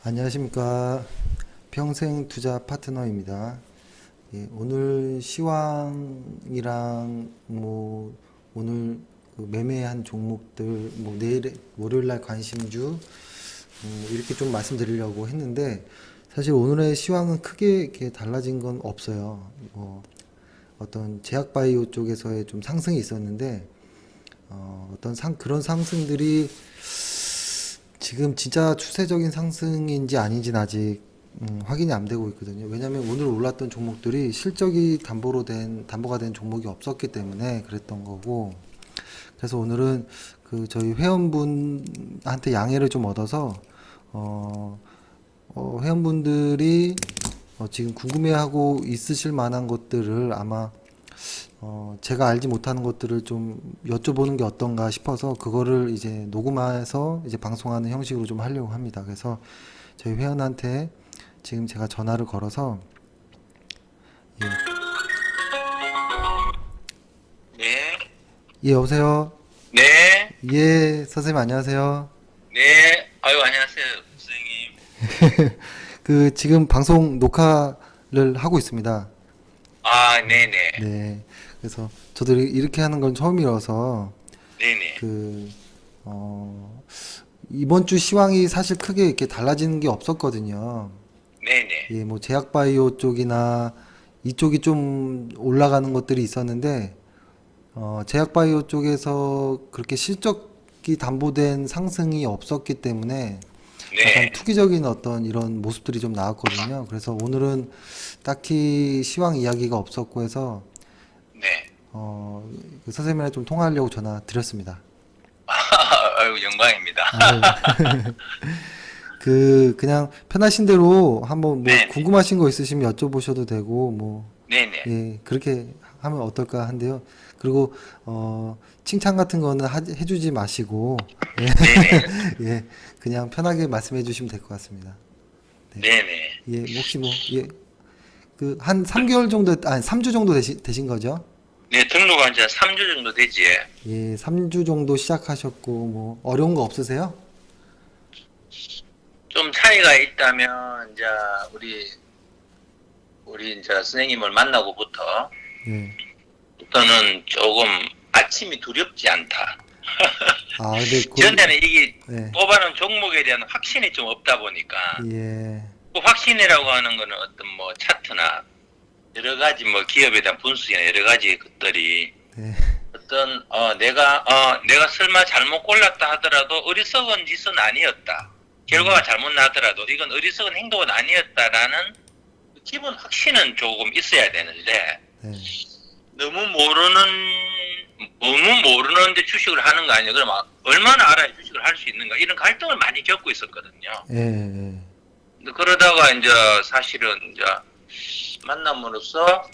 안녕하십니까. 평생투자 파트너입니다. 예, 오늘 시황이랑 오늘 그 매매한 종목들 내일 월요일날 관심주 이렇게 좀 말씀드리려고 했는데, 사실 오늘의 시황은 크게 이렇게 달라진 건 없어요. 어떤 제약바이오 쪽에서의 좀 상승이 있었는데 그런 상승들이 지금 진짜 추세적인 상승인지 아닌지는 아직 확인이 안 되고 있거든요. 왜냐하면 오늘 올랐던 종목들이 실적이 담보가 된 종목이 없었기 때문에 그랬던 거고, 그래서 오늘은 저희 회원분한테 양해를 좀 얻어서 회원분들이 지금 궁금해하고 있으실 만한 것들을 아마 제가 알지 못하는 것들을 좀 여쭤보는 게 어떤가 싶어서 그거를 이제 녹음해서 이제 방송하는 형식으로 좀 하려고 합니다. 그래서 저희 회원한테 지금 제가 전화를 걸어서 네. 예, 여보세요. 네. 예, 선생님 안녕하세요. 네. 아유, 안녕하세요, 선생님. 지금 방송 녹화를 하고 있습니다. 아, 네네. 네. 그래서 저도 이렇게 하는 건 처음이라서 네네. 이번 주 시황이 사실 크게 이렇게 달라지는 게 없었거든요. 네네. 예, 제약바이오 쪽이나 이쪽이 좀 올라가는 것들이 있었는데, 제약바이오 쪽에서 그렇게 실적이 담보된 상승이 없었기 때문에 약간 네. 투기적인 어떤 이런 모습들이 좀 나왔거든요. 그래서 오늘은 딱히 시황 이야기가 없었고 해서, 네. 선생님이랑 좀 통화하려고 전화 드렸습니다. 아유, 영광입니다. 아유. 그냥 편하신 대로 한번 네. 궁금하신 거 있으시면 여쭤보셔도 되고, 네네. 예, 그렇게 하면 어떨까 한데요. 그리고, 칭찬 같은 거는 해주지 마시고, 예, 네네. 예, 그냥 편하게 말씀해 주시면 될 것 같습니다. 네. 네네. 예, 혹시 예, 한 3개월 정도, 아니, 3주 정도 되신 거죠? 네, 등록한 지 3주 정도 되지. 예, 3주 정도 시작하셨고, 어려운 거 없으세요? 좀 차이가 있다면, 이제, 우리 이제 선생님을 만나고부터, 예. 부터는 조금 아침이 두렵지 않다. 근데 전에는 이게 예, 뽑아놓은 종목에 대한 확신이 좀 없다 보니까, 예, 그 확신이라고 하는 거는 어떤 차트나 여러 가지 기업에 대한 분석이나 여러 가지 것들이 네, 어떤 내가 설마 잘못 골랐다 하더라도 어리석은 짓은 아니었다. 결과가 잘못 나더라도 이건 어리석은 행동은 아니었다라는 기본 확신은 조금 있어야 되는데, 네, 너무 모르는데 주식을 하는 거 아니야. 그럼 얼마나 알아야 주식을 할 수 있는가, 이런 갈등을 많이 겪고 있었거든요. 예, 예. 근데 그러다가 이제 사실은 이제 만남으로써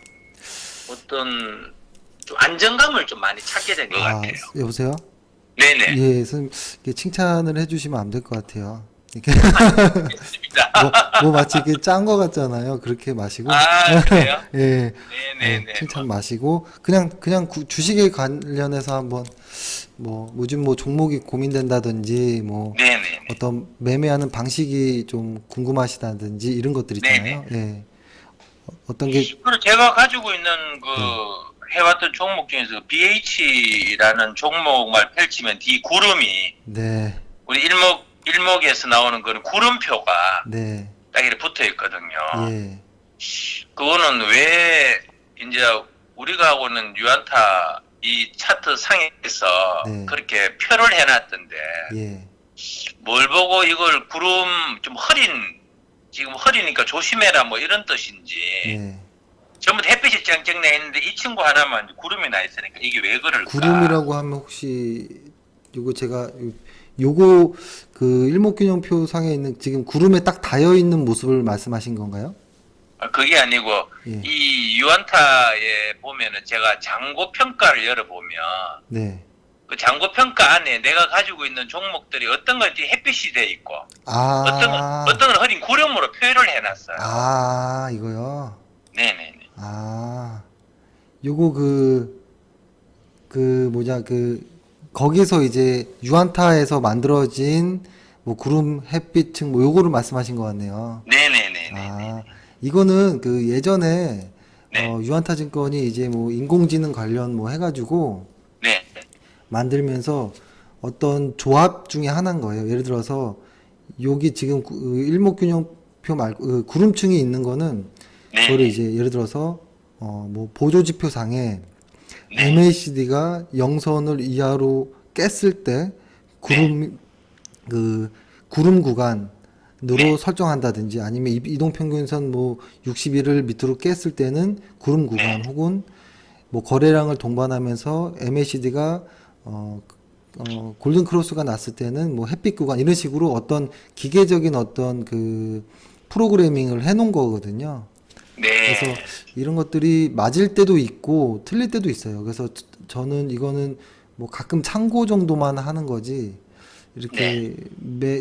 어떤 좀 안정감을 좀 많이 찾게 된 것 같아요. 여보세요? 네네. 예, 선생님, 이렇게 칭찬을 해주시면 안 될 것 같아요. 이렇게, 알겠습니다. 마치 이렇게 짠 거 같잖아요. 그렇게 마시고. 아, 그래요? 예, 네네네. 칭찬 마시고. 그냥 주식에 관련해서 한번, 요즘 종목이 고민된다든지, 네네네. 어떤 매매하는 방식이 좀 궁금하시다든지, 이런 것들 있잖아요. 예. 어떤 게, 그리고 제가 가지고 있는 해왔던 종목 중에서 BH라는 종목만 펼치면 뒤 구름이, 네, 우리 일목에서 나오는 그런 구름표가 네, 딱 이렇게 붙어 있거든요. 예, 그거는 왜 이제 우리가 하고는 유안타 이 차트 상에서 네. 그렇게 표를 해놨던데, 예, 뭘 보고 이걸 구름 좀 지금 흐리니까 조심해라 이런 뜻인지, 네. 전부 다 햇빛이 쨍쨍 나 있는데 이 친구 하나만 구름이 나 있으니까 이게 왜 그럴까? 구름이라고 하면 혹시 요거 일목균형표 상에 있는 지금 구름에 딱 닿여 있는 모습을 말씀하신 건가요? 그게 아니고, 예. 이 유안타에 보면은 제가 장고 평가를 열어보면, 네. 그 장고 평가 안에 내가 가지고 있는 종목들이 어떤 건 뒤에 햇빛이 돼 있고, 어떤 건 흐린 구름으로 표현을 해놨어요. 이거요? 네네네. 요거 거기서 이제 유안타에서 만들어진 뭐 구름 햇빛층 뭐 요거를 말씀하신 것 같네요. 네네네네. 아, 이거는 그 예전에 네. 유안타 증권이 이제 뭐 인공지능 관련 뭐 해가지고 네. 만들면서 어떤 조합 중에 하나인 거예요. 예를 들어서 여기 지금 일목균형표 말고 구름층이 있는 거는 네. 그거를 이제 예를 들어서 뭐 보조지표 상에 네. MACD가 0선을 이하로 깼을 때 구름 구름 구간으로 네. 설정한다든지 아니면 이동평균선 뭐 61을 밑으로 깼을 때는 구름 구간 네. 혹은 뭐 거래량을 동반하면서 MACD가 골든 크로스가 났을 때는 뭐 햇빛 구간 이런 식으로 어떤 기계적인 어떤 그 프로그래밍을 해놓은 거거든요. 네. 그래서 이런 것들이 맞을 때도 있고 틀릴 때도 있어요. 그래서 저는 이거는 뭐 가끔 참고 정도만 하는 거지 이렇게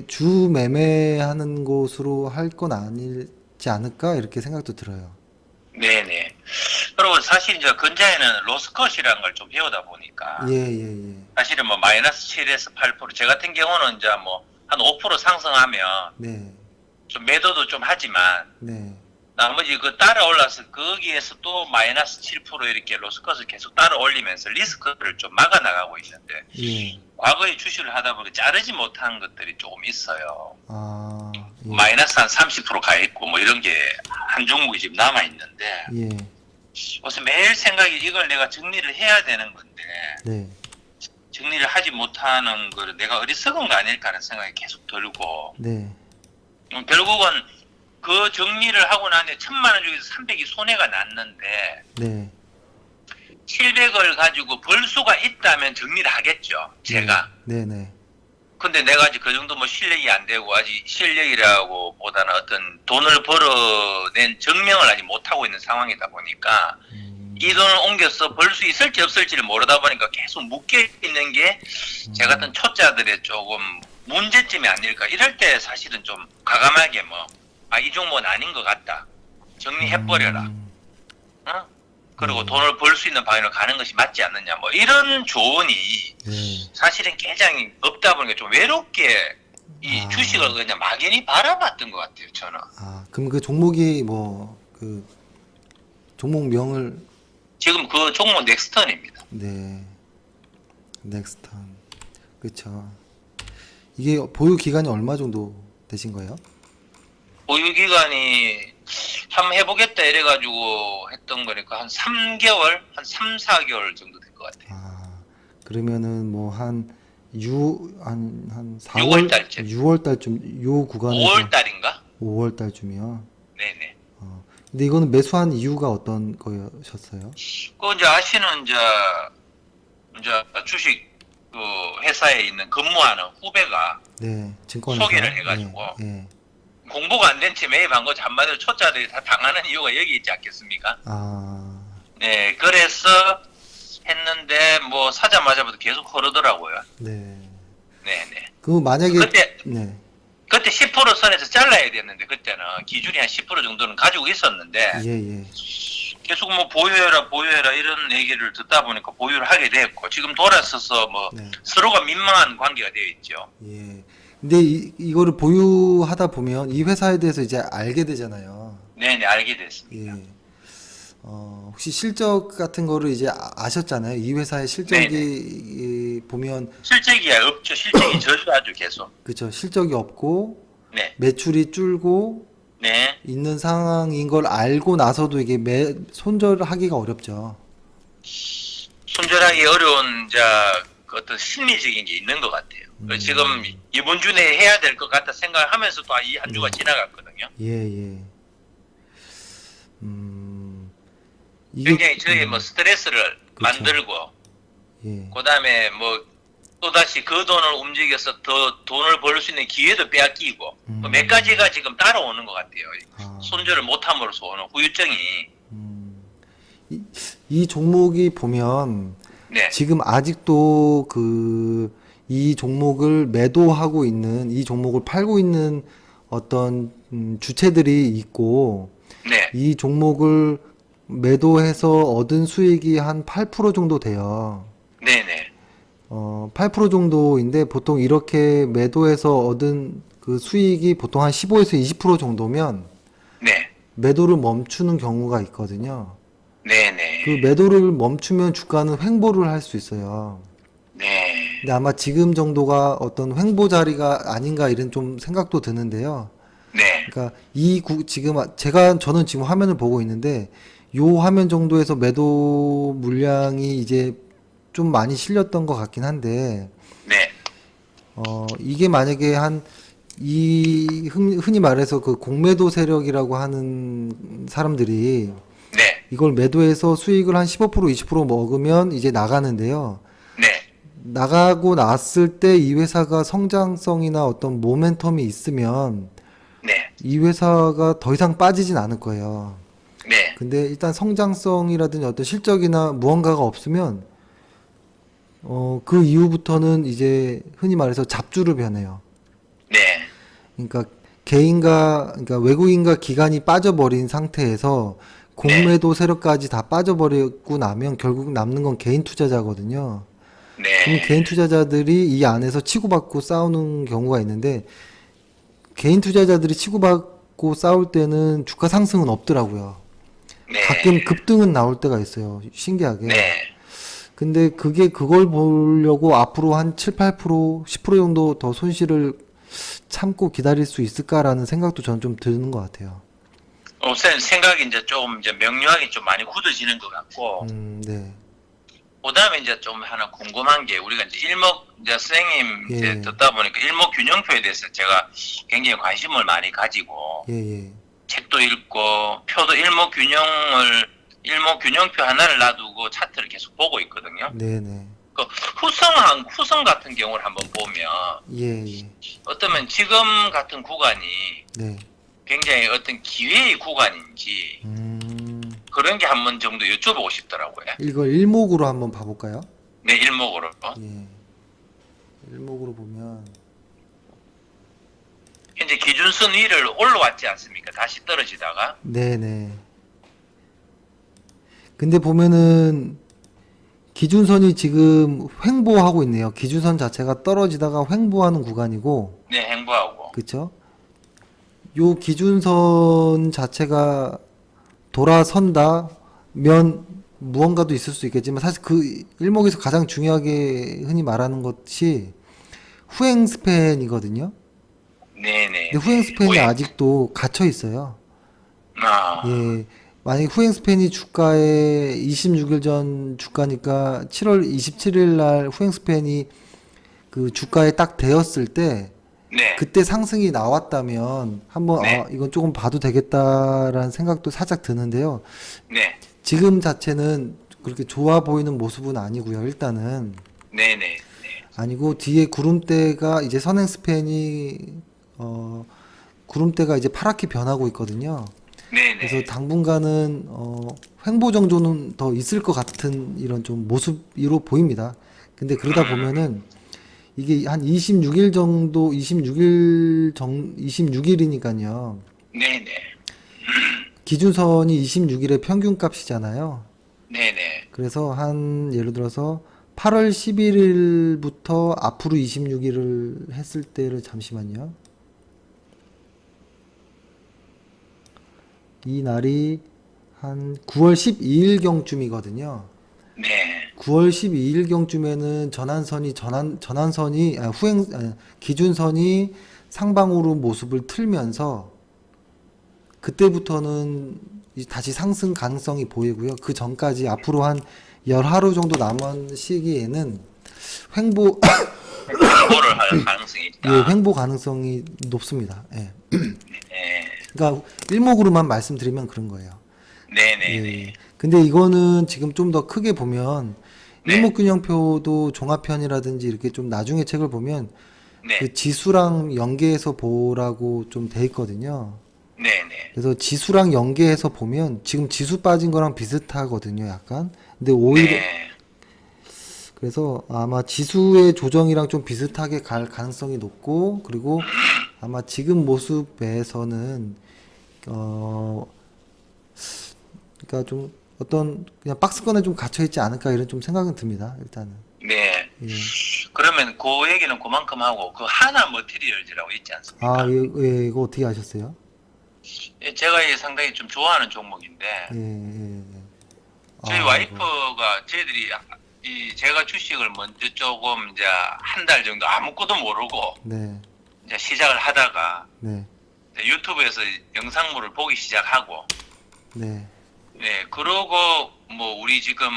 주 매매하는 곳으로 할 건 아니지 않을까 이렇게 생각도 들어요. 네네. 그리고 사실 이제 근자에는 로스컷이라는 걸 좀 배우다 보니까 예, 예, 예. 사실은 뭐 마이너스 7에서 8%, 제 같은 경우는 이제 뭐 한 5% 상승하면 네, 좀 매도도 좀 하지만 네, 나머지 그 따라 올라서 거기에서 또 마이너스 7% 이렇게 로스컷을 계속 따라 올리면서 리스크를 좀 막아 나가고 있는데 예. 과거에 주식을 하다 보니 자르지 못한 것들이 조금 있어요. 아, 예, 마이너스 한 30%가 있고 뭐 이런 게 한 종목이 지금 남아 있는데 예, 그래서 매일 생각이 이걸 내가 정리를 해야 되는 건데 네, 정리를 하지 못하는 거를 내가 어리석은 거 아닐까 하는 생각이 계속 들고 네, 결국은 그 정리를 하고 나는데 1,000만 원 중에서 300이 손해가 났는데 네, 700을 가지고 벌 수가 있다면 정리를 하겠죠 제가. 네, 네, 근데 내가 아직 그 정도 뭐 실력이 안 되고 아직 실력이라고 보다는 어떤 돈을 벌어낸 증명을 아직 못하고 있는 상황이다 보니까 이 돈을 옮겨서 벌 수 있을지 없을지를 모르다 보니까 계속 묶여 있는 게 제 같은 초짜들의 조금 문제점이 아닐까. 이럴 때 사실은 좀 과감하게 뭐, 이 종목은 아닌 것 같다. 정리해버려라. 어? 그리고 돈을 벌 수 있는 방향으로 가는 것이 맞지 않느냐. 뭐 이런 조언이 네. 사실은 굉장히 없다 보니까 좀 외롭게 이 주식을 그냥 막연히 바라봤던 것 같아요, 저는. 아, 그럼 그 종목이 뭐 그 종목명을 지금 그 종목 넥스턴입니다. 네, 넥스턴, 그쵸. 이게 보유 기간이 얼마 정도 되신 거예요? 보유 기간이 한번 해보겠다 이래가지고 했던 거니까 한 3개월, 한 3, 4개월 정도 될 것 같아요. 아, 그러면은 뭐 한 4월 6월 달쯤. 6월 달쯤 요 구간에서 5월 달인가? 5월 달쯤이요. 네네. 근데 이거는 매수한 이유가 어떤 거셨어요? 그 이제 아시는 이제 주식 그 회사에 있는 근무하는 후배가 네, 증권회사. 소개를 해가지고. 예. 공부가 안 된 채 매입한 거지 한마디로 초짜들이 다 당하는 이유가 여기 있지 않겠습니까? 아, 네, 그래서 했는데 뭐 사자마자부터 계속 흐르더라고요. 네. 네네. 그 만약에 그때 10% 선에서 잘라야 됐는데 그때는 기준이 한 10% 정도는 가지고 있었는데 예, 예. 계속 뭐 보유해라 이런 얘기를 듣다 보니까 보유를 하게 됐고 지금 돌아서서 뭐 네. 서로가 민망한 관계가 되어 있죠. 예. 근데 이거를 보유하다 보면 이 회사에 대해서 이제 알게 되잖아요. 네네, 알게 됐습니다. 예. 혹시 실적 같은 거를 이제 아셨잖아요. 이 회사의 실적이 보면 실적이 없죠. 실적이 저조하죠, 계속. 그쵸. 실적이 없고 네, 매출이 줄고 네, 있는 상황인 걸 알고 나서도 이게 손절하기가 어렵죠. 손절하기 어려운 그 어떤 심리적인 게 있는 것 같아요. 지금 이번 주 내에 해야 될 것 같다 생각하면서 또 이 한 주가 지나갔거든요. 예, 예. 이게 굉장히 저희 뭐 스트레스를 그쵸. 만들고 예. 그다음에 뭐 또다시 그 돈을 움직여서 더 돈을 벌 수 있는 기회도 빼앗기고 뭐몇 가지가 지금 따라오는 것 같아요. 아. 손절을 못함으로써 오는 후유증이. 이 종목이 보면 네, 지금 아직도 이 종목을 매도하고 있는 이 종목을 팔고 있는 어떤 주체들이 있고 네, 이 종목을 매도해서 얻은 수익이 한 8% 정도 돼요. 네네. 8% 정도인데 보통 이렇게 매도해서 얻은 그 수익이 보통 한 15에서 20% 정도면 네. 매도를 멈추는 경우가 있거든요. 네네. 그 매도를 멈추면 주가는 횡보를 할 수 있어요. 네. 근데 아마 지금 정도가 어떤 횡보 자리가 아닌가 이런 좀 생각도 드는데요. 네. 그러니까 지금 저는 지금 화면을 보고 있는데 요 화면 정도에서 매도 물량이 이제 좀 많이 실렸던 것 같긴 한데 네. 이게 만약에 흔히 말해서 그 공매도 세력이라고 하는 사람들이 네. 이걸 매도해서 수익을 한 15% 20% 먹으면 이제 나가는데요. 네. 나가고 났을 때 이 회사가 성장성이나 어떤 모멘텀이 있으면 네. 이 회사가 더 이상 빠지진 않을 거예요. 네. 근데 일단 성장성이라든지 어떤 실적이나 무언가가 없으면 그 이후부터는 이제 흔히 말해서 잡주를 변해요. 네. 그러니까 그러니까 외국인과 기관이 빠져버린 상태에서 네. 공매도 세력까지 다 빠져버리고 나면 결국 남는 건 개인 투자자거든요. 그럼 네. 개인 투자자들이 이 안에서 치고받고 싸우는 경우가 있는데 개인 투자자들이 치고받고 싸울 때는 주가 상승은 없더라고요. 네. 가끔 급등은 나올 때가 있어요. 신기하게. 네. 근데 그걸 보려고 앞으로 한 7, 8%, 10% 정도 더 손실을 참고 기다릴 수 있을까라는 생각도 저는 좀 드는 것 같아요. 생각이 이제 좀 이제 명료하게 좀 많이 굳어지는 것 같고, 네. 그다음에 이제 좀 하나 궁금한 게 우리가 이제 이제 선생님 이제 예. 듣다 보니까 일목균형표에 대해서 제가 굉장히 관심을 많이 가지고 예, 예. 책도 읽고 표도 일목균형표 하나를 놔두고 차트를 계속 보고 있거든요. 네네. 그 후성 같은 경우를 한번 보면 예, 예. 어쩌면 지금 같은 구간이 네. 굉장히 어떤 기회의 구간인지 그런 게 한 번 정도 여쭤보고 싶더라고요. 이걸 일목으로 한번 봐볼까요? 네, 일목으로. 예. 일목으로 보면, 현재 기준선 위를 올라왔지 않습니까? 다시 떨어지다가. 네네. 근데 보면은, 기준선이 지금 횡보하고 있네요. 기준선 자체가 떨어지다가 횡보하는 구간이고, 네, 행보하고. 그쵸? 요 기준선 자체가 돌아선다면 무언가도 있을 수 있겠지만 사실 그 일목에서 가장 중요하게 흔히 말하는 것이 후행 스팬이거든요. 네네. 근데 후행 스팬이 아직도 갇혀 있어요. 예. 만약에 후행 스팬이 주가에 26일 전 주가니까 7월 27일 날 후행 스팬이 그 주가에 딱 되었을 때 네. 그때 상승이 나왔다면 한번 네. 이건 조금 봐도 되겠다라는 생각도 살짝 드는데요. 네. 지금 자체는 그렇게 좋아 보이는 모습은 아니고요. 일단은 네네. 네. 아니고 뒤에 구름대가 이제 선행 스팬이 구름대가 이제 파랗게 변하고 있거든요. 네네. 그래서 당분간은 횡보 정도는 더 있을 것 같은 이런 좀 모습으로 보입니다. 근데 그러다 보면은 이게 한 26일 정도, 26일이니까요. 네네. 기준선이 26일의 평균 값이잖아요. 네네. 그래서 예를 들어서 8월 11일부터 앞으로 26일을 했을 때를 잠시만요. 이 날이 한 9월 12일경쯤이거든요. 네. 9월 12일경쯤에는 기준선이 상방으로 모습을 틀면서 그때부터는 다시 상승 가능성이 보이고요. 그 전까지 앞으로 한 열하루 정도 남은 시기에는 행보를 할 가능성이 있다. 예, 횡보 가능성이 높습니다. 예. 네. 그러니까 일목으로만 말씀드리면 그런 거예요. 네네네. 예. 근데 이거는 지금 좀 더 크게 보면 네. 일목균형표도 종합편이라든지 이렇게 좀 나중에 책을 보면 네. 그 지수랑 연계해서 보라고 좀 돼 있거든요. 네네. 그래서 지수랑 연계해서 보면 지금 지수 빠진 거랑 비슷하거든요, 약간. 근데 오히려 네. 그래서 아마 지수의 조정이랑 좀 비슷하게 갈 가능성이 높고 그리고 아마 지금 모습에서는 그러니까 좀 어떤 그냥 박스권에 좀 갇혀 있지 않을까 이런 좀 생각은 듭니다. 일단은. 네. 예. 그러면 그 얘기는 그만큼 하고 그 하나 머티리얼즈라고 있지 않습니까? 아, 예, 이거 어떻게 아셨어요? 예, 제가 이게 상당히 좀 좋아하는 종목인데 예, 예, 예. 저희 아, 와이프가 저희들이 제가 주식을 먼저 조금 이제 한 달 정도 아무것도 모르고 네, 이제 시작을 하다가 네, 이제 유튜브에서 영상물을 보기 시작하고 네, 네 그러고 뭐 우리 지금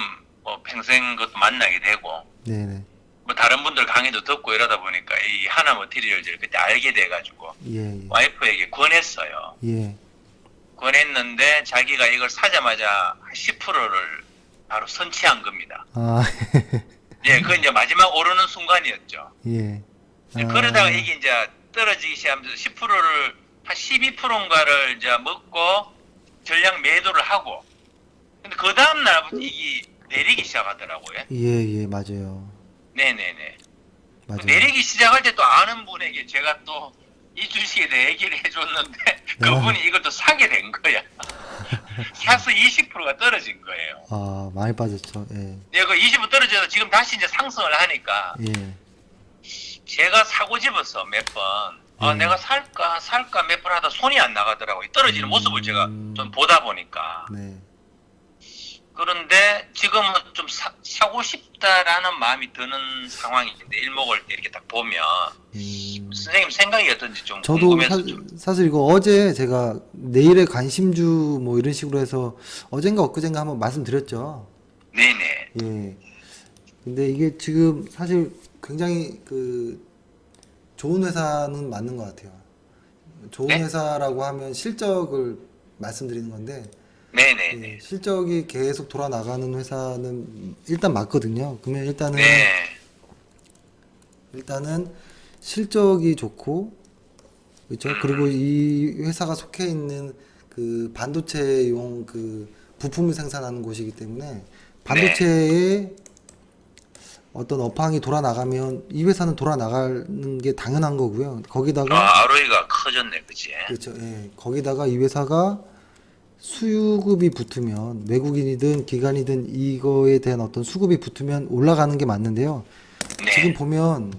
뭐 평생 그것도 만나게 되고 네, 네. 뭐 다른 분들 강의도 듣고 이러다 보니까 이 하나 머티리얼즈를 그때 알게 돼가지고 예, 예, 와이프에게 권했어요. 예. 권했는데 자기가 이걸 사자마자 10%를 바로 선취한 겁니다. 아, 예, 그 이제 마지막 오르는 순간이었죠. 예. 아, 그러다가 이게 이제 떨어지기 시작하면서 10%를 한 12%인가를 이제 먹고 전량 매도를 하고 근데 그 다음 날부터 이게 내리기 시작하더라고요. 예, 예, 맞아요. 네네네. 맞아요. 내리기 시작할 때 또 아는 분에게 제가 또 이 주식에 대해 얘기를 해줬는데 그분이 이걸 또 사게 된 거야. 사서 20%가 떨어진 거예요. 아, 많이 빠졌죠. 예, 네, 그 20% 떨어져서 지금 다시 이제 상승을 하니까 예, 제가 사고 집어서 몇 번, 내가 살까 몇 번 하다 손이 안 나가더라고요. 떨어지는 모습을 제가 좀 보다 보니까. 네. 그런데 지금은 좀 사고 싶다라는 마음이 드는 상황인데, 일목을 이렇게 딱 보면, 선생님 생각이 어떤지 좀 저도 궁금해서 좀. 사실 이거 어제 제가 내일의 관심주 뭐 이런 식으로 해서 어젠가 엊그젠가 한번 말씀드렸죠. 네네. 예. 근데 이게 지금 사실 굉장히 그 좋은 회사는 맞는 것 같아요. 좋은 네? 회사라고 하면 실적을 말씀드리는 건데, 네네네. 예, 실적이 계속 돌아나가는 회사는 일단 맞거든요. 그러면 네. 일단은 실적이 좋고, 그렇죠? 그리고 이 회사가 속해 있는 그 반도체용 그 부품을 생산하는 곳이기 때문에 반도체에 어떤 업황이 돌아나가면 이 회사는 돌아나가는 게 당연한 거고요. 거기다가 ROE가 커졌네, 그치? 그렇죠. 예. 거기다가 이 회사가 수급이 붙으면 외국인이든 기관이든 이거에 대한 어떤 수급이 붙으면 올라가는 게 맞는데요. 네. 지금 보면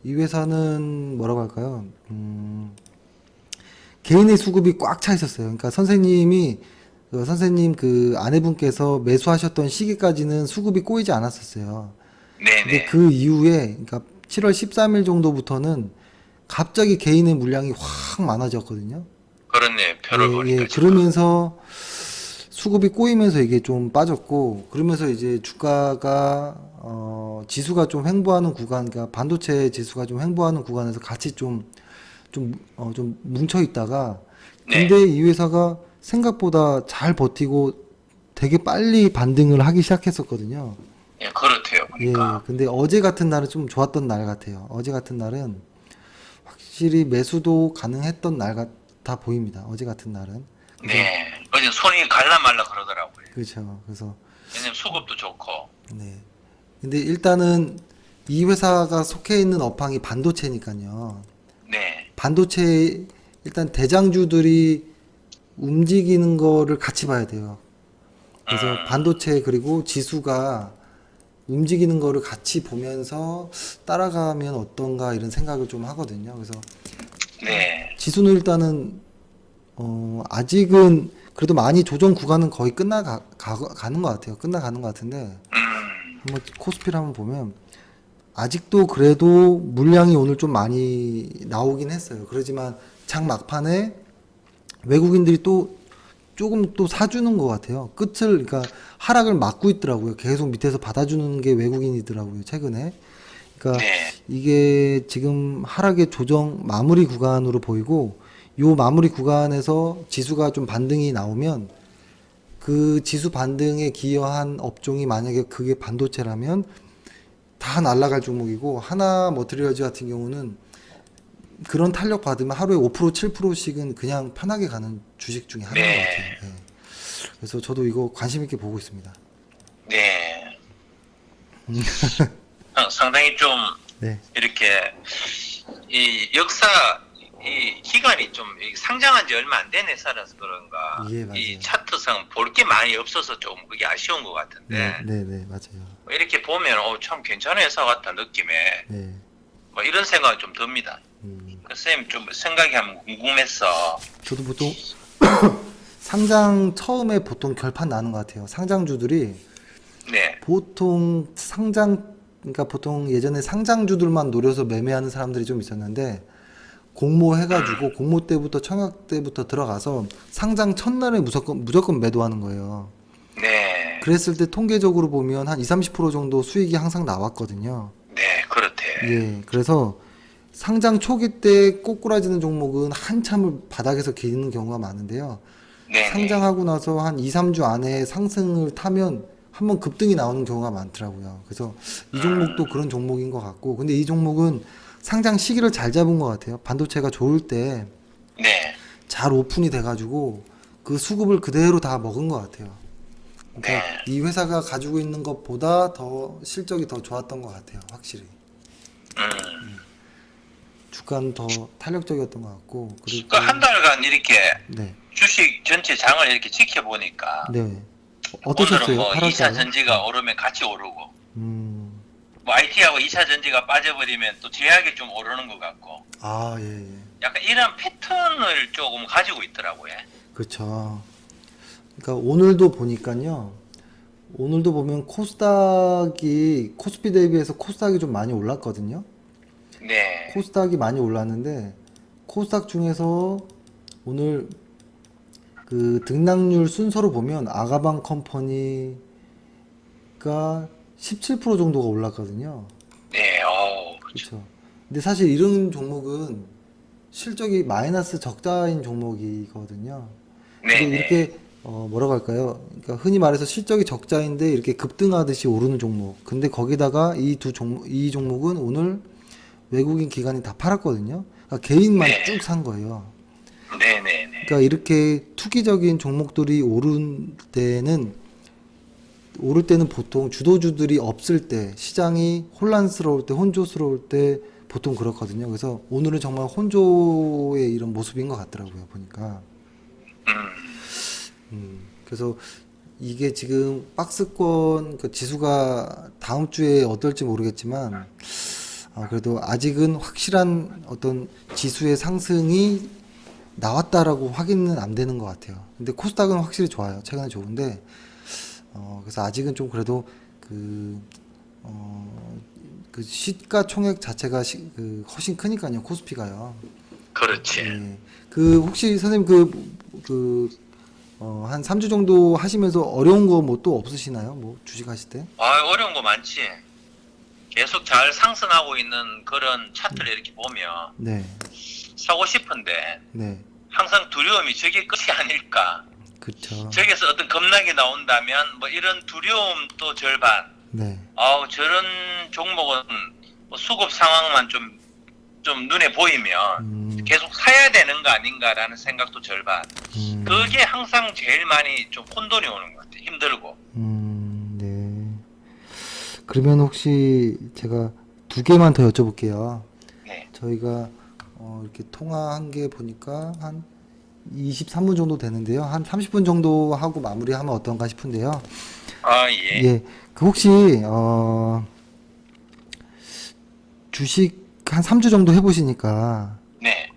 이 회사는 뭐라고 할까요? 개인의 수급이 꽉 차 있었어요. 그러니까 선생님 그 아내분께서 매수하셨던 시기까지는 수급이 꼬이지 않았었어요. 근데 네네. 그 이후에 그러니까 7월 13일 정도부터는 갑자기 개인의 물량이 확 많아졌거든요. 그렇네, 표를 보니까. 예, 그러면서 수급이 꼬이면서 이게 좀 빠졌고, 그러면서 이제 주가가 지수가 좀 횡보하는 구간, 그러니까 반도체 지수가 좀 횡보하는 구간에서 같이 좀 뭉쳐 있다가, 네. 근데 이 회사가 생각보다 잘 버티고 되게 빨리 반등을 하기 시작했었거든요. 예, 그렇대요, 예, 보니까. 근데 어제 같은 날은 좀 좋았던 날 같아요. 어제 같은 날은 확실히 매수도 가능했던 날 같아 보입니다. 어제 같은 날은. 네. 어제 손이 갈라 말라 그러더라고요. 그렇죠. 그래서 왜냐면 수급도 좋고. 네. 근데 일단은 이 회사가 속해 있는 업황이 반도체니까요. 네. 반도체 일단 대장주들이 움직이는 거를 같이 봐야 돼요. 그래서 반도체 그리고 지수가 움직이는 거를 같이 보면서 따라가면 어떤가 이런 생각을 좀 하거든요. 그래서 네. 지수는 일단은 아직은 그래도 많이 조정 구간은 거의 가는 것 같아요. 끝나가는 것 같은데 한번 코스피를 한번 보면 아직도 그래도 물량이 오늘 좀 많이 나오긴 했어요. 그러지만 장 막판에 외국인들이 또 조금 또 사주는 것 같아요. 그러니까 하락을 막고 있더라고요. 계속 밑에서 받아주는 게 외국인이더라고요. 최근에. 그러니까 네. 이게 지금 하락의 조정 마무리 구간으로 보이고 요 마무리 구간에서 지수가 좀 반등이 나오면 그 지수 반등에 기여한 업종이 만약에 그게 반도체라면 다 날아갈 종목이고 하나 머티리얼즈 같은 경우는 그런 탄력 받으면 하루에 5% 7%씩은 그냥 편하게 가는 주식 중에 하나인 것 같아요. 예. 그래서 저도 이거 관심 있게 보고 있습니다. 네. 상당히 좀 네. 이렇게 이 역사 이 기간이 좀 상장한 지 얼마 안 된 회사라서 그런가 예, 맞아요. 이 차트상 볼 게 많이 없어서 좀 그게 아쉬운 것 같은데 네, 맞아요. 뭐 이렇게 보면 참 괜찮은 회사 같다 느낌에 네. 뭐 이런 생각이 좀 듭니다. 그 쌤 좀 생각이 한번 궁금했어. 저도 보통 상장 처음에 보통 결판 나는 것 같아요. 상장주들이 네, 보통 그러니까 보통 예전에 상장주들만 노려서 매매하는 사람들이 좀 있었는데 공모 해가지고 공모 때부터 청약 때부터 들어가서 상장 첫날에 무조건 매도하는 거예요. 네, 그랬을 때 통계적으로 보면 한 20-30% 정도 수익이 항상 나왔거든요. 네, 그렇대. 예, 그래서 상장 초기 때 꼬꾸라지는 종목은 한참을 바닥에서 기는 경우가 많은데요. 네, 상장하고 나서 한 2-3주 안에 상승을 타면 한번 급등이 나오는 경우가 많더라고요. 그래서 이 종목도 그런 종목인 것 같고, 근데 이 종목은 상장 시기를 잘 잡은 것 같아요. 반도체가 좋을 때 잘 네, 오픈이 돼가지고 그 수급을 그대로 다 먹은 것 같아요. 그러니까 네. 이 회사가 가지고 있는 것보다 더 실적이 더 좋았던 것 같아요. 확실히. 주가는 더 탄력적이었던 것 같고, 그리고 그 한 달간 이렇게 네, 주식 전체 장을 이렇게 지켜보니까 네. 오늘은 어떠셨어요? 뭐 8월 2차 달에? 전지가 오르면 같이 오르고 음, 뭐 IT하고 2차 전지가 빠져버리면 또 제약이 좀 오르는 것 같고 아, 예. 약간 이런 패턴을 조금 가지고 있더라고요. 그렇죠. 그러니까 오늘도 보니까요. 오늘도 보면 코스피 대비해서 코스닥이 좀 많이 올랐거든요. 네, 코스닥이 많이 올랐는데 코스닥 중에서 오늘 그 등락률 순서로 보면 아가방 컴퍼니가 17% 정도가 올랐거든요. 네, 그렇죠. 그렇죠. 근데 사실 이런 종목은 실적이 마이너스 적자인 종목이거든요. 네, 근데 네, 이렇게 뭐라고 할까요? 그러니까 흔히 말해서 실적이 적자인데 이렇게 급등하듯이 오르는 종목. 근데 거기다가 이 종목은 오늘 외국인 기관이 다 팔았거든요. 그러니까 개인만 네. 쭉 산 거예요. 네, 네, 네, 그러니까 이렇게 투기적인 종목들이 오를 때는 보통 주도주들이 없을 때, 시장이 혼란스러울 때, 혼조스러울 때 보통 그렇거든요. 그래서 오늘은 정말 혼조의 이런 모습인 것 같더라고요, 보니까. 그래서 이게 지금 박스권 그 지수가 다음 주에 어떨지 모르겠지만, 그래도 아직은 확실한 어떤 지수의 상승이 나왔다라고 확인은 안 되는 것 같아요. 근데 코스닥은 확실히 좋아요. 최근에 좋은데, 그래서 아직은 좀 그래도 그 시가총액 자체가 훨씬 크니까요. 코스피가요. 그렇지. 예. 혹시 선생님 한 3주 정도 하시면서 어려운 거 뭐 또 없으시나요? 뭐 주식 하실 때? 어려운 거 많지. 계속 잘 상승하고 있는 그런 차트를 이렇게 보면 네. 사고 싶은데 네. 항상 두려움이 저게 끝이 아닐까. 그쵸. 저기서 어떤 급락이 나온다면 뭐 이런 두려움도 절반. 네. 저런 종목은 뭐 수급 상황만 좀 눈에 보이면 계속 사야 되는 거 아닌가라는 생각도 절반. 그게 항상 제일 많이 좀 혼돈이 오는 것 같아. 힘들고. 네. 그러면 혹시 제가 두 개만 더 여쭤볼게요. 네. 저희가 이렇게 통화한 게 보니까 한 23분 정도 되는데요. 한 30분 정도 하고 마무리하면 어떤가 싶은데요. 예. 예. 혹시 주식 한 3주 정도 해보시니까 네.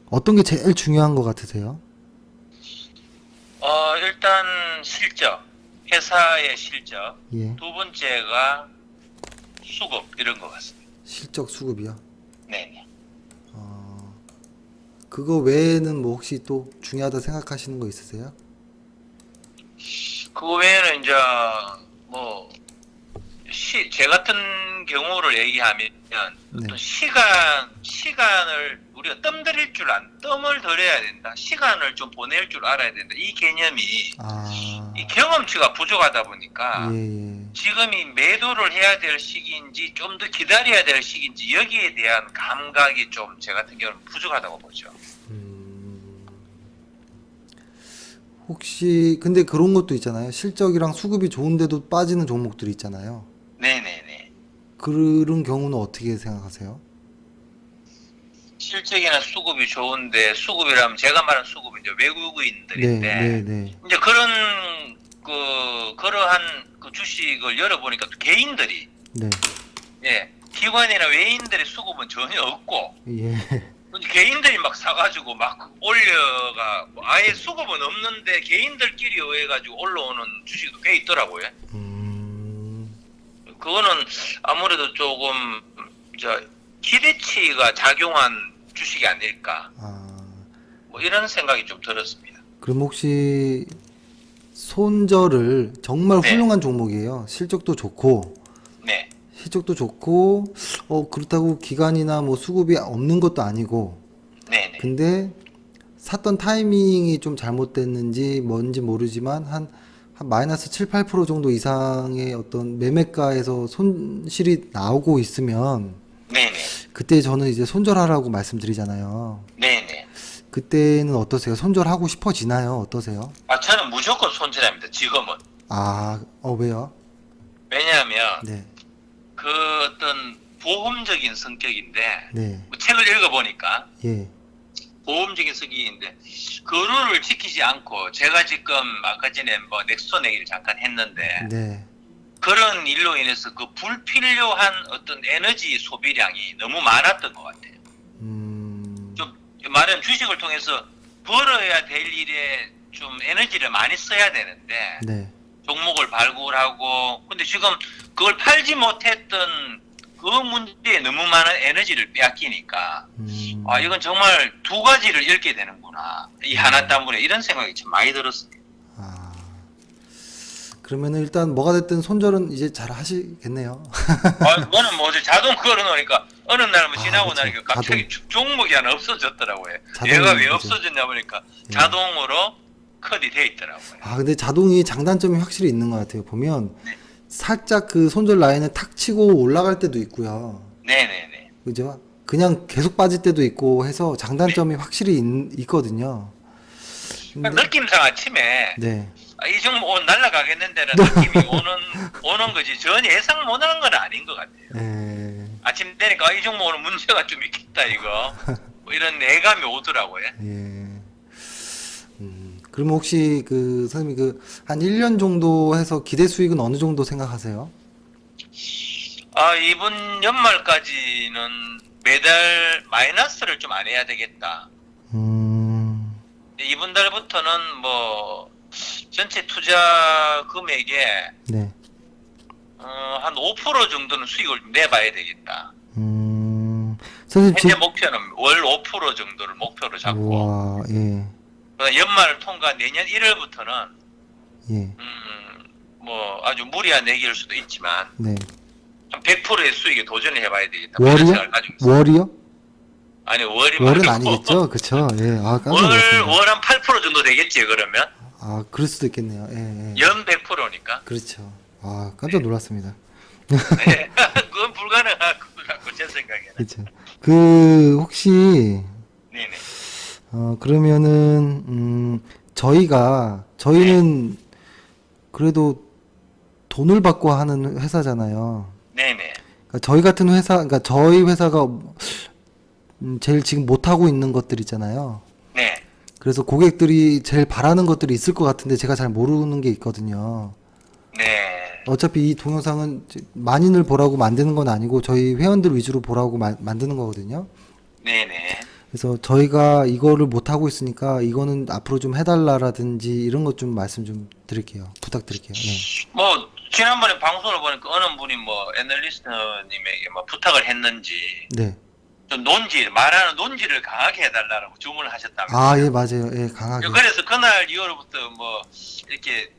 어떤 게 제일 중요한 것 같으세요? 일단 실적. 회사의 실적. 예. 두 번째가 수급 이런 것 같습니다. 실적 수급이요. 네. 그거 외에는 뭐 혹시 또 중요하다 생각하시는 거 있으세요? 그 외에는 이제 뭐 제 같은 경우를 얘기하면 네. 어떤 시간을 우리가 뜸을 들여야 된다. 시간을 좀 보낼 줄 알아야 된다. 이 개념이 이 경험치가 부족하다 보니까 예. 지금이 매도를 해야 될 시기인지 좀 더 기다려야 될 시기인지 여기에 대한 감각이 좀 제 같은 경우는 부족하다고 보죠. 혹시 근데 그런 것도 있잖아요. 실적이랑 수급이 좋은데도 빠지는 종목들이 있잖아요. 네네네. 그런 경우는 어떻게 생각하세요? 실적이나 수급이 좋은데 수급이라면 제가 말한 수급은 이제 네, 외국인들인데 네, 네, 이제 그러한 그 주식을 열어보니까 또 개인들이 네, 예 기관이나 외인들의 수급은 전혀 없고 예, 개인들이 막 사가지고 막 올려가 아예 수급은 없는데 개인들끼리 의해가지고 올라오는 주식도 꽤 있더라고요. 그거는 아무래도 조금 기대치가 작용한 주식이 아닐까 아, 뭐 이런 생각이 좀 들었습니다. 그럼 혹시 손절을 정말 네. 훌륭한 종목이에요. 실적도 좋고, 네, 그렇다고 기간이나 뭐 수급이 없는 것도 아니고, 네, 네, 근데 샀던 타이밍이 좀 잘못됐는지 뭔지 모르지만 한 마이너스 7, 8% 정도 이상의 어떤 매매가에서 손실이 나오고 있으면 네, 네, 그때 저는 이제 손절하라고 말씀드리잖아요. 네, 네. 그때는 어떠세요? 손절하고 싶어지나요? 어떠세요? 아 저는 무조건 손절합니다. 지금은 왜요? 왜냐하면 네, 그 어떤 보험적인 성격인데 네, 뭐 책을 읽어보니까 예, 보험적인 성격인데 그 룰을 지키지 않고 제가 지금 아까 전에 뭐 넥스톤 얘기를 잠깐 했는데 네, 그런 일로 인해서 그 불필요한 어떤 에너지 소비량이 너무 많았던 것 같아요. 좀 말하자면 주식을 통해서 벌어야 될 일에 좀 에너지를 많이 써야 되는데 네, 종목을 발굴하고 근데 지금 그걸 팔지 못했던 그 문제에 너무 많은 에너지를 빼앗기니까 이건 정말 두 가지를 잃게 되는구나 이 하나 때문에 이런 생각이 참 많이 들었습니다. 그러면은 일단 뭐가 됐든 손절은 이제 잘 하시겠네요. 저는 뭐 자동 걸어놓으니까 어느 날 뭐 지나고 그쵸. 나니까 갑자기 종목이 하나 없어졌더라고요. 자동이 얘가 왜 그죠. 없어졌냐 보니까 예. 자동으로 컷이 돼 있더라고요. 근데 자동이 장단점이 확실히 있는 것 같아요. 보면 네. 살짝 그 손절 라인을 탁 치고 올라갈 때도 있고요. 네네네. 그죠? 그냥 계속 빠질 때도 있고 해서 장단점이 확실히 있거든요. 느낌상 아침에 네. 이 종목 오늘 날아가겠는데라는 느낌이 오는 거지 전 예상 못하는 건 아닌 것 같아요. 예. 아침 되니까 이 종목 오늘 문제가 좀 있겠다 이거 뭐 이런 예감이 오더라고요. 예. 그러면 혹시 그 선생님이 한 1년 정도 해서 기대 수익은 어느 정도 생각하세요? 이번 연말까지는 매달 마이너스를 좀 안 해야 되겠다. 이번 달부터는 뭐 전체 투자 금액에 네. 한 5% 정도는 수익을 내봐야 되겠다. 선생님 현재 목표는 월 5% 정도를 목표로 잡고 와, 예. 연말을 통과한 내년 1월부터는 예. 뭐 아주 무리한 얘기일 수도 있지만 네. 한 100%의 수익에 도전을 해봐야 되겠다. 월이요? 이런 생각을 가지고 있어요. 월이요? 아니 월이 월은 말고 아니겠죠? 그쵸? 예. 깜짝 놀랐습니다. 월 한 8% 정도 되겠지 그러면 그럴 수도 있겠네요. 예, 예. 연 100%니까. 그렇죠. 깜짝 놀랐습니다. 네. 그건 불가능한 거고 제 생각에는. 그렇죠. 혹시, 네네. 그러면은, 저희는 그래도 돈을 받고 하는 회사잖아요. 네네. 그러니까 저희 같은 회사, 그러니까 저희 회사가 제일 지금 못하고 있는 것들 있잖아요. 네. 그래서 고객들이 제일 바라는 것들이 있을 것 같은데 제가 잘 모르는 게 있거든요. 네. 어차피 이 동영상은 만인을 보라고 만드는 건 아니고 저희 회원들 위주로 보라고 만드는 거거든요. 네네. 그래서 저희가 이거를 못하고 있으니까 이거는 앞으로 좀 해달라라든지 이런 것 좀 말씀 좀 드릴게요. 부탁드릴게요. 네. 뭐 지난번에 방송을 보니까 어느 분이 뭐 애널리스트님에게 뭐 부탁을 했는지 네. 좀 말하는 논지를 강하게 해달라고 주문을 하셨다면서요. 예, 맞아요. 예, 강하게. 그래서 그날 이후로부터 뭐 이렇게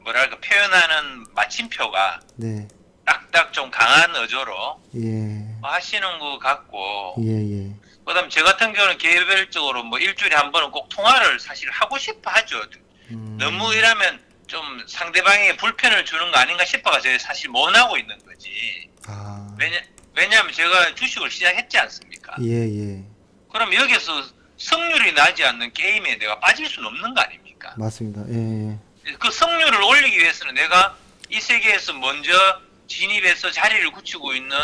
뭐랄까 표현하는 마침표가 네. 딱딱 좀 강한 어조로 예. 하시는 것 같고 예, 예. 그다음 저 같은 경우는 개별적으로 뭐 일주일에 한 번은 꼭 통화를 사실 하고 싶어 하죠. 너무 이러면 좀 상대방에게 불편을 주는 거 아닌가 싶어가지고 사실 못 하고 있는 거지. 왜냐하면 제가 주식을 시작했지 않습니까? 예, 예. 그럼 여기서 성률이 나지 않는 게임에 내가 빠질 수는 없는 거 아닙니까? 맞습니다. 예, 예. 그 성률을 올리기 위해서는 내가 이 세계에서 먼저 진입해서 자리를 굳히고 있는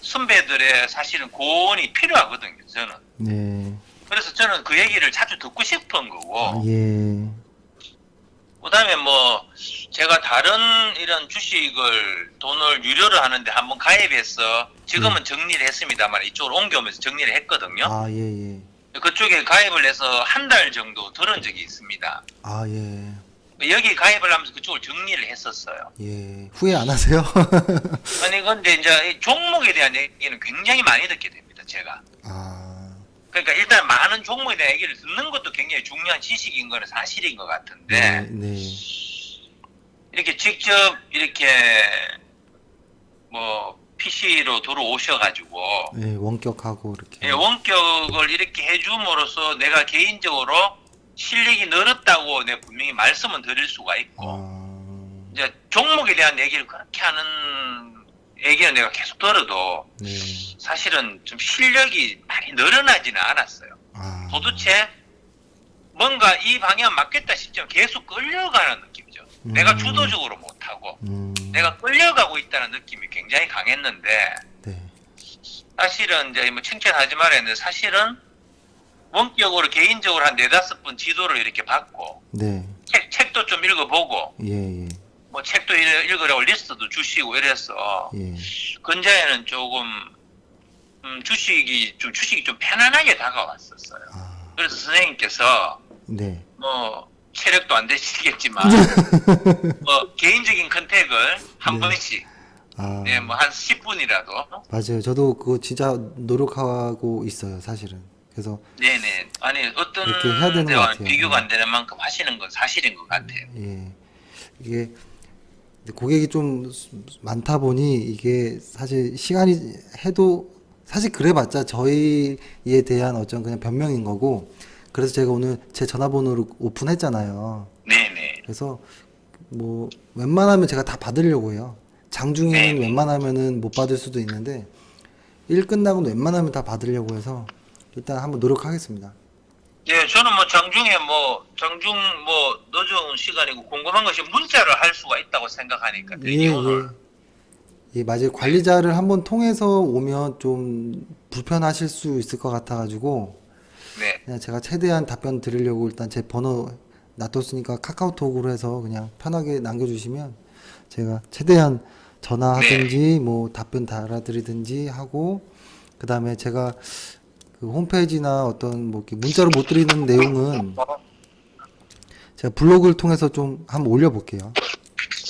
선배들의 사실은 고언이 필요하거든요, 저는. 네. 그래서 저는 그 얘기를 자주 듣고 싶은 거고, 아, 예. 그다음에 뭐 제가 다른 이런 주식을 돈을 유료로 하는데 한번 가입해서 지금은 정리를 했습니다만 이쪽으로 옮겨오면서 정리를 했거든요. 아, 예, 예. 그쪽에 가입을 해서 한 달 정도 들은 적이 있습니다. 아, 예. 여기 가입을 하면서 그쪽을 정리를 했었어요. 예. 후회 안 하세요? 아니 근데 이제 이 종목에 대한 얘기는 굉장히 많이 듣게 됩니다, 제가. 아, 그러니까 일단 많은 종목에 대한 얘기를 듣는 것도 굉장히 중요한 지식인 거는 사실인 것 같은데, 네. 이렇게 직접 이렇게 뭐 PC로 들어오셔가지고 네, 원격하고 이렇게. 예, 원격을 이렇게 해줌으로써 내가 개인적으로 실력이 늘었다고 내가 분명히 말씀은 드릴 수가 있고, 아, 이제 종목에 대한 얘기를 그렇게 하는 얘기는 내가 계속 들어도 네. 사실은 좀 실력이 많이 늘어나지는 않았어요. 아, 도대체 뭔가 이 방향 맞겠다 싶지만 계속 끌려가는 느낌이죠. 내가 주도적으로 못하고 내가 끌려가고 있다는 느낌이 굉장히 강했는데, 네. 사실은 이제 뭐 칭찬하지 말았는데 사실은 원격으로 개인적으로 한 4-5번 지도를 이렇게 받고 네. 책도 좀 읽어보고 예, 예. 뭐 책도 읽으라고 리스트도 주시고 이래서 예. 근자에는 조금 주식이 좀 편안하게 다가왔었어요. 아, 그래서 선생님께서 네. 뭐 체력도 안 되시겠지만 뭐 개인적인 컨택을 한 네. 번씩 아, 네, 뭐 한 10분이라도 맞아요. 저도 그거 진짜 노력하고 있어요, 사실은. 그래서 네네 아니 어떤 이렇게 해야 되는 것 데와 같아요. 비교가 안 되는 만큼 하시는 건 사실인 것 같아요. 예. 이게 고객이 좀 많다 보니 이게 사실 시간이 해도 사실 그래봤자 저희에 대한 어떤 그냥 변명인 거고, 그래서 제가 오늘 제 전화번호를 오픈했잖아요. 네네 그래서 뭐 웬만하면 제가 다 받으려고 해요. 장중에는 네. 웬만하면은 못 받을 수도 있는데 일 끝나고는 웬만하면 다 받으려고 해서 일단 한번 노력하겠습니다. 예, 저는 뭐 장중에 뭐 장중 뭐 늦은 시간이고 궁금한 것이 문자를 할 수가 있다고 생각하니까 예, 오늘 예. 예, 맞아요. 관리자를 한번 통해서 오면 좀 불편하실 수 있을 것 같아가지고 네, 그냥 제가 최대한 답변 드리려고 일단 제 번호 놔뒀으니까 카카오톡으로 해서 그냥 편하게 남겨주시면 제가 최대한 전화하든지 뭐 답변 달아드리든지 하고, 그 다음에 제가 그 홈페이지나 어떤 뭐 이렇게 문자로 못 드리는 내용은 제가 블로그를 통해서 좀 한번 올려볼게요.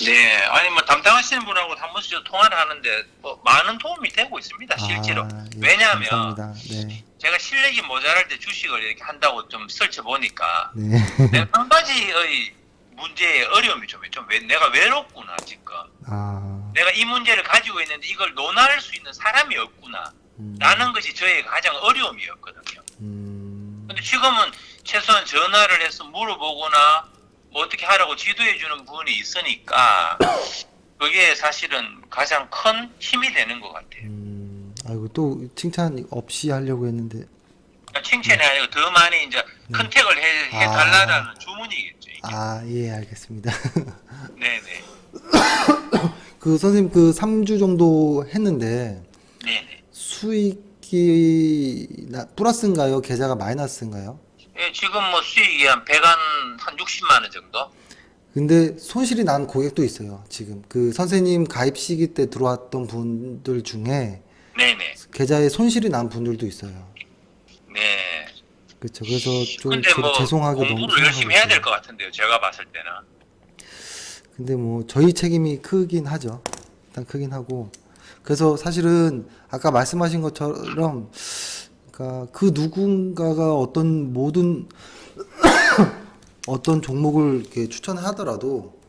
네, 아니 뭐 담당하시는 분하고 한 번씩 통화를 하는데 뭐 많은 도움이 되고 있습니다 실제로. 예, 왜냐하면 감사합니다. 네, 제가 실력이 모자랄 때 주식을 이렇게 한다고 좀 설쳐 보니까 네, 내가 한 가지의 문제의 어려움이 좀 내가 외롭구나 지금. 아, 내가 이 문제를 가지고 있는데 이걸 논할 수 있는 사람이 없구나 라는 것이 저의 가장 어려움이었거든요. 근데 지금은 최소한 전화를 해서 물어보거나 뭐 어떻게 하라고 지도해주는 분이 있으니까 그게 사실은 가장 큰 힘이 되는 것 같아요. 아이고 또 칭찬 없이 하려고 했는데, 그러니까 칭찬이 아니고 더 많이 이제 컨택을 해달라는 주문이겠죠. 이게. 아, 예, 알겠습니다. 네네. 그 선생님 그 3주 정도 했는데 네네. 수익이 플러스인가요? 계좌가 마이너스인가요? 예, 지금 뭐 수익이 한 60만 원 정도? 근데 손실이 난 고객도 있어요. 지금 그 선생님 가입 시기 때 들어왔던 분들 중에 네네. 계좌에 손실이 난 분들도 있어요. 네. 그렇죠. 그래서 좀 근데 뭐 죄송하게 너무 공부를 열심히 생각하고 해야 될 있어요. 것 같은데요. 제가 봤을 때는. 근데 뭐 저희 책임이 크긴 하죠. 일단 크긴 하고. 그래서 사실은 아까 말씀하신 것처럼 그러니까 그 누군가가 어떤 모든 어떤 종목을 이렇게 추천하더라도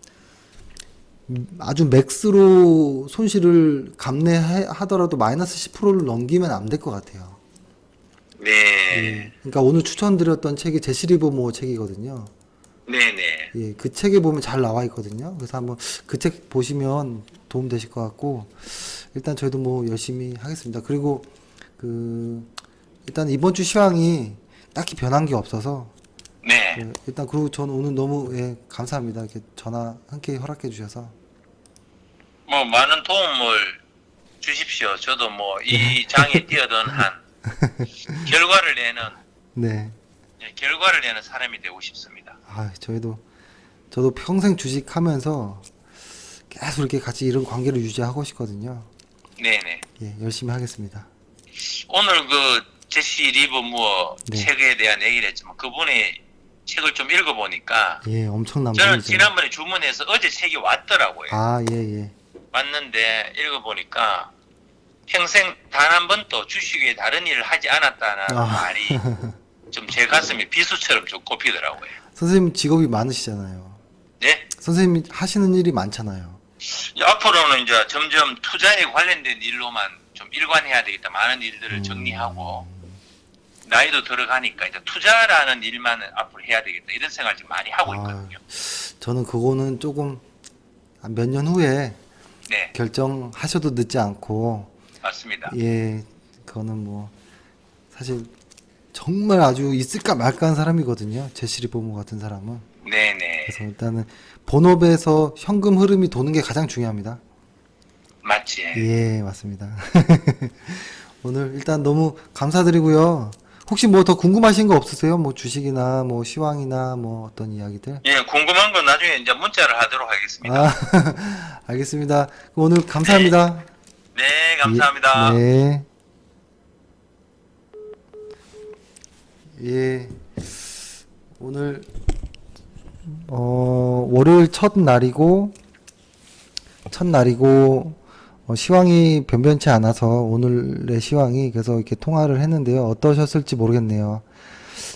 아주 맥스로 손실을 감내하더라도 마이너스 10%를 넘기면 안 될 것 같아요. 네. 예. 그러니까 오늘 추천드렸던 책이 제시리버모 책이거든요. 네네. 예, 그 책에 보면 잘 나와 있거든요. 그래서 한번 그 책 보시면 도움 되실 것 같고, 일단 저희도 뭐 열심히 하겠습니다. 그리고 그 일단 이번 주 시황이 딱히 변한 게 없어서 네. 예, 일단 그리고 저는 오늘 너무 예, 감사합니다. 이렇게 전화 함께 허락해 주셔서. 뭐 많은 도움을 주십시오. 저도 뭐 이 장에 뛰어든 한 결과를 내는 네. 결과를 내는 사람이 되고 싶습니다. 아, 저도 평생 주식하면서 계속 이렇게 같이 이런 관계를 유지하고 싶거든요. 네네. 예, 열심히 하겠습니다. 오늘 그 제시 리버무어 네. 책에 대한 얘기를 했지만 그분의 책을 좀 읽어보니까 예, 엄청난 저는 분이죠. 지난번에 주문해서 어제 책이 왔더라고요. 아, 예, 예. 왔는데 읽어보니까 평생 단 한 번도 주식 외에 다른 일을 하지 않았다는 아. 말이 좀 제 가슴에 비수처럼 좀 꼽히더라고요. 선생님 직업이 많으시잖아요. 네? 선생님이 하시는 일이 많잖아요. 앞으로는 이제 점점 투자에 관련된 일로만 좀 일관해야 되겠다. 많은 일들을 정리하고 나이도 들어가니까 이제 투자라는 일만 앞으로 해야 되겠다. 이런 생각을 좀 많이 하고 있거든요. 저는 그거는 조금 몇 년 후에 네, 결정하셔도 늦지 않고, 맞습니다. 예, 그거는 뭐 사실 정말 아주 있을까 말까 한 사람이거든요. 제시 리버무 같은 사람은. 네네. 그래서 일단은 본업에서 현금 흐름이 도는 게 가장 중요합니다. 맞지. 예, 맞습니다. 오늘 일단 너무 감사드리고요. 혹시 뭐 더 궁금하신 거 없으세요? 뭐 주식이나 뭐 시황이나 뭐 어떤 이야기들? 예, 궁금한 건 나중에 이제 문자를 하도록 하겠습니다. 아, 알겠습니다. 오늘 감사합니다. 네, 감사합니다. 네. 예. 오늘 월요일 첫날이고 시황이 변변치 않아서 오늘의 시황이 그래서 이렇게 통화를 했는데요. 어떠셨을지 모르겠네요.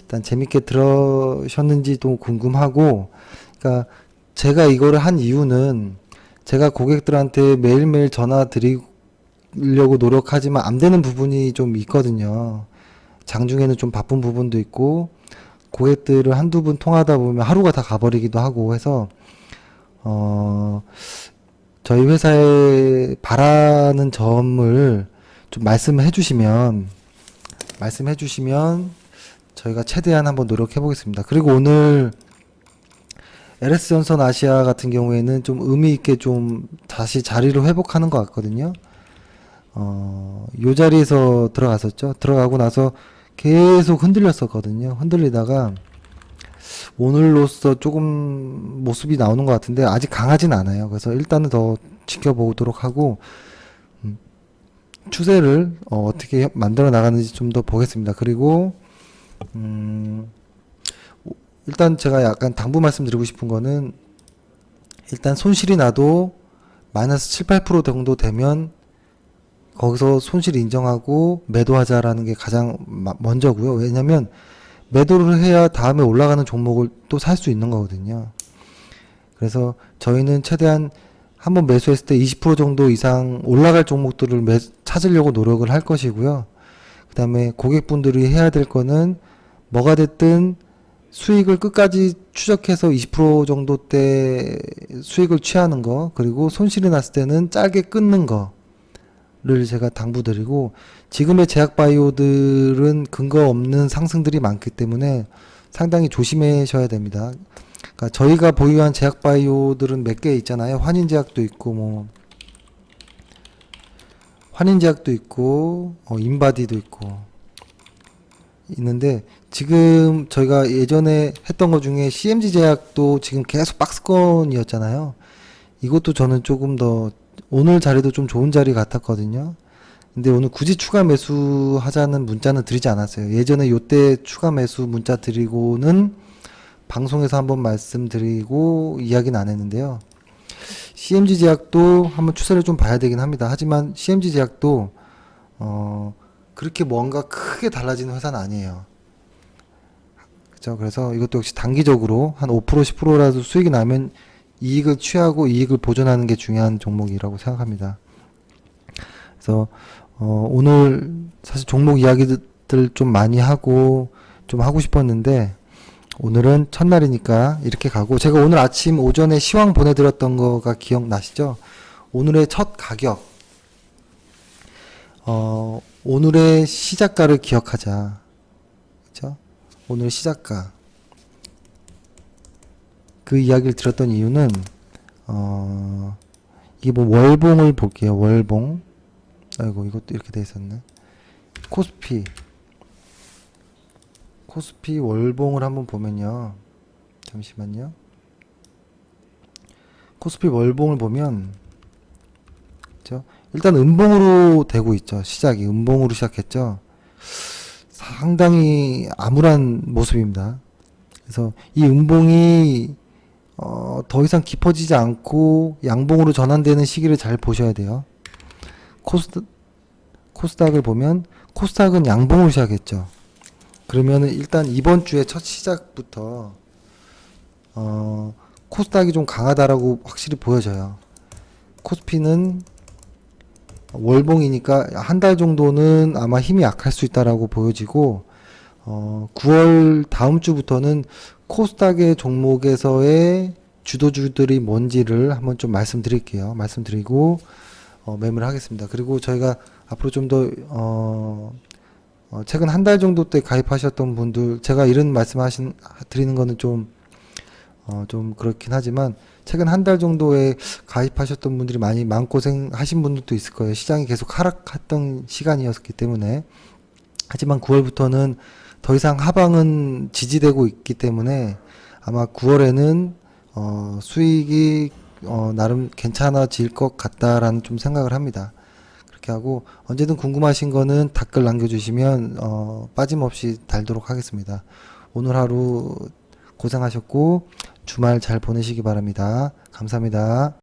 일단 재밌게 들으셨는지도 궁금하고, 그러니까 제가 이거를 한 이유는 제가 고객들한테 매일매일 전화 드리려고 노력하지만 안 되는 부분이 좀 있거든요. 장중에는 좀 바쁜 부분도 있고, 고객들을 한두 분 통하다 보면 하루가 다 가버리기도 하고 해서, 저희 회사에 바라는 점을 좀 말씀해 주시면 저희가 최대한 한번 노력해 보겠습니다. 그리고 오늘 LS 전선 아시아 같은 경우에는 좀 의미 있게 좀 다시 자리를 회복하는 것 같거든요. 요 자리에서 들어갔었죠. 들어가고 나서 계속 흔들렸었거든요. 흔들리다가 오늘로써 조금 모습이 나오는 것 같은데 아직 강하진 않아요. 그래서 일단은 더 지켜보도록 하고 추세를 어떻게 만들어 나가는지 좀 더 보겠습니다. 그리고 일단 제가 약간 당부 말씀드리고 싶은 거는 일단 손실이 나도 마이너스 7, 8% 정도 되면 거기서 손실 인정하고 매도하자라는 게 가장 먼저고요. 왜냐면 매도를 해야 다음에 올라가는 종목을 또 살 수 있는 거거든요. 그래서 저희는 최대한 한번 매수했을 때 20% 정도 이상 올라갈 종목들을 찾으려고 노력을 할 것이고요. 그 다음에 고객분들이 해야 될 거는 뭐가 됐든 수익을 끝까지 추적해서 20% 정도 때 수익을 취하는 거, 그리고 손실이 났을 때는 짧게 끊는 거를 제가 당부드리고, 지금의 제약바이오들은 근거 없는 상승들이 많기 때문에 상당히 조심하셔야 됩니다. 그러니까 저희가 보유한 제약바이오들은 몇 개 있잖아요. 환인제약도 있고 인바디도 있고 있는데, 지금 저희가 예전에 했던 것 중에 CMG 제약도 지금 계속 박스권이었잖아요. 이것도 저는 조금 더 오늘 자리도 좀 좋은 자리 같았거든요. 근데 오늘 굳이 추가 매수 하자는 문자는 드리지 않았어요. 예전에 요때 추가 매수 문자 드리고는 방송에서 한번 말씀드리고 이야기는 안 했는데요. CMG 제약도 한번 추세를 좀 봐야 되긴 합니다. 하지만 CMG 제약도 그렇게 뭔가 크게 달라지는 회사는 아니에요. 그죠? 그래서 이것도 역시 단기적으로 한 5% 10%라도 수익이 나면 이익을 취하고 이익을 보존하는 게 중요한 종목이라고 생각합니다. 그래서 오늘 사실 종목 이야기들 좀 많이 하고 좀 하고 싶었는데 오늘은 첫날이니까 이렇게 가고, 제가 오늘 아침 오전에 시황 보내드렸던 거가 기억나시죠? 오늘의 첫 가격, 오늘의 시작가를 기억하자. 그죠? 오늘 시작가. 그 이야기를 드렸던 이유는, 이게 뭐 월봉을 볼게요. 월봉. 아이고, 이것도 이렇게 돼 있었네. 코스피 월봉을 한번 보면요. 잠시만요. 코스피 월봉을 보면, 그죠? 일단 음봉으로 되고 있죠. 시작이 음봉으로 시작했죠. 상당히 암울한 모습입니다. 그래서 이 음봉이 더 이상 깊어지지 않고 양봉으로 전환되는 시기를 잘 보셔야 돼요. 코스닥을 보면 코스닥은 양봉으로 시작했죠. 그러면은 일단 이번 주에 첫 시작부터 코스닥이 좀 강하다라고 확실히 보여져요. 코스피는 월봉이니까 한 달 정도는 아마 힘이 약할 수 있다라고 보여지고 9월 다음 주부터는 코스닥의 종목에서의 주도주들이 뭔지를 한번 좀 말씀드리고 매매를 하겠습니다. 그리고 저희가 앞으로 좀 더 최근 한 달 정도 때 가입하셨던 분들, 제가 이런 드리는 거는 좀 그렇긴 하지만 최근 한 달 정도에 가입하셨던 분들이 많이 마음고생 하신 분들도 있을 거예요. 시장이 계속 하락했던 시간이었기 때문에. 하지만 9월부터는 더 이상 하방은 지지되고 있기 때문에 아마 9월에는 수익이 나름 괜찮아질 것 같다라는 좀 생각을 합니다. 그렇게 하고 언제든 궁금하신 거는 댓글 남겨주시면 빠짐없이 달도록 하겠습니다. 오늘 하루 고생하셨고 주말 잘 보내시기 바랍니다. 감사합니다.